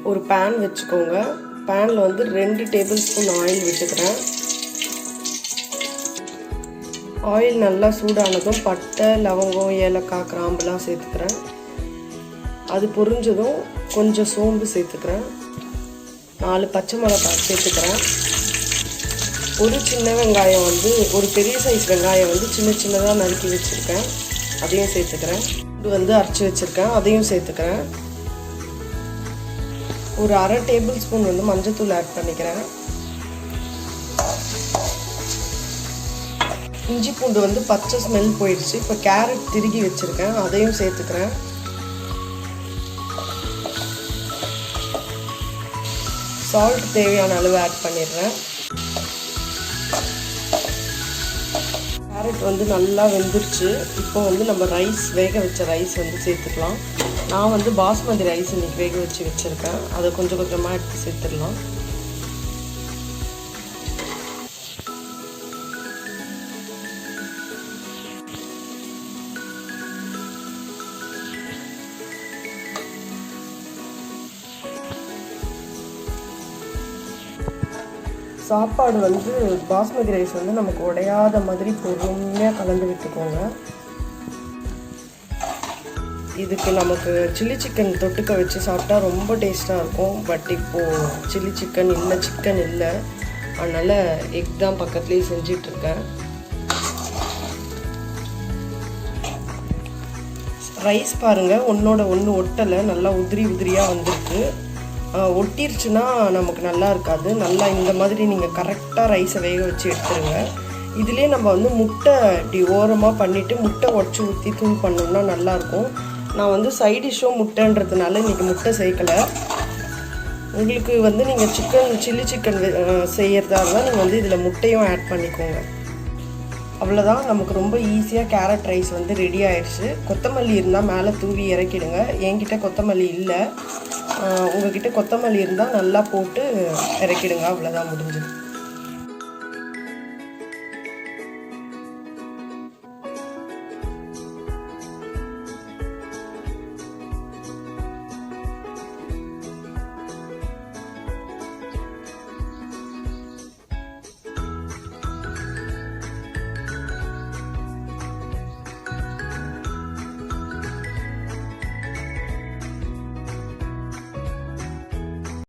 ஒரு பேன் வச்சுக்கோங்க. பேனில் வந்து 2 டேபிள் ஸ்பூன் ஆயில் விட்டுக்கிறேன். ஆயில் நல்லா சூடானதும் பட்டை, லவங்கம், ஏலக்காய், கிராம்புலாம் சேர்த்துக்கிறேன். அது பொரிஞ்சதும் கொஞ்சம் சோம்பு சேர்த்துக்கிறேன். 4 பச்சை மிளகாய் சேர்த்துக்கிறேன். ஒரு சின்ன வெங்காயம் வந்து ஒரு பெரிய சைஸ் வெங்காயம் வந்து சின்ன சின்னதாக நறுக்கி வச்சுருக்கேன், அதையும் சேர்த்துக்கிறேன். இது வந்து அரைச்சி வச்சுருக்கேன், அதையும் சேர்த்துக்கிறேன். ஒரு அரை டேபிள் ஸ்பூன் வந்து மஞ்சத்தூள் ஆட் பண்ணிக்கிறேன். இஞ்சி பூண்டு வந்து பச்சை ஸ்மெல் போயிடுச்சு. இப்போ கேரட் திருகி வச்சுருக்கேன், அதையும் சேர்த்துக்கிறேன். சால்ட் தேவையான அளவு ஆட் பண்ணிடுறேன். கேரட் வந்து நல்லா வெந்துருச்சு. இப்போ வந்து நம்ம வேக வச்ச ரைஸ் வந்து சேர்த்துக்கலாம். நான் வந்து பாஸ்மதி ரைஸ் இன்றைக்கி வேக வச்சு வச்சுருக்கேன், அதை கொஞ்சம் கொஞ்சமாக எடுத்து சேர்த்துடலாம். சாப்பாடு வந்து பாஸ்மதி ரைஸ் வந்து நமக்கு உடையாத மாதிரி பொறுமையாக கலந்து விட்டுக்கோங்க. இதுக்கு நமக்கு சில்லி சிக்கன் தொட்டுக்க வச்சு சாப்பிட்டா ரொம்ப டேஸ்ட்டாக இருக்கும். பட் இப்போது சில்லி சிக்கன் இல்லை, அதனால் எக் தான் பக்கத்துலேயே செஞ்சிட்ருக்கேன். ரைஸ் பாருங்கள், ஒன்றோட ஒன்று ஒட்டலை, நல்லா உதிரியாக வந்திருக்கு. ஒட்டிருச்சுன்னா நமக்கு நல்லா இருக்காது. நல்லா இந்த மாதிரி நீங்கள் கரெக்டாக ரைஸை வேக வச்சு எடுத்துருங்க. இதுலேயே நம்ம வந்து முட்டை இப்படி ஓரமாக பண்ணிவிட்டு முட்டை உடச்சி ஊற்றி தூள் பண்ணோம்னா நல்லாயிருக்கும். நான் வந்து சைட் டிஷ்ஷும் முட்டைன்றதுனால இன்றைக்கி முட்டை சேர்க்கலை. உங்களுக்கு வந்து நீங்கள் சில்லி சிக்கன் செய்கிறதா இருந்தால் நீங்கள் வந்து இதில் முட்டையும் ஆட் பண்ணிக்கோங்க. அவ்வளோதான், நமக்கு ரொம்ப ஈஸியாக கேரட் ரைஸ் வந்து ரெடி ஆயிடுச்சு. கொத்தமல்லி இருந்தால் மேலே தூவி இறக்கிடுங்க. என்கிட்ட கொத்தமல்லி இல்லை, உங்கள்கிட்ட கொத்தமல்லி இருந்தால் நல்லா போட்டு இறக்கிடுங்க. அவ்வளோதான், முடிஞ்சுது.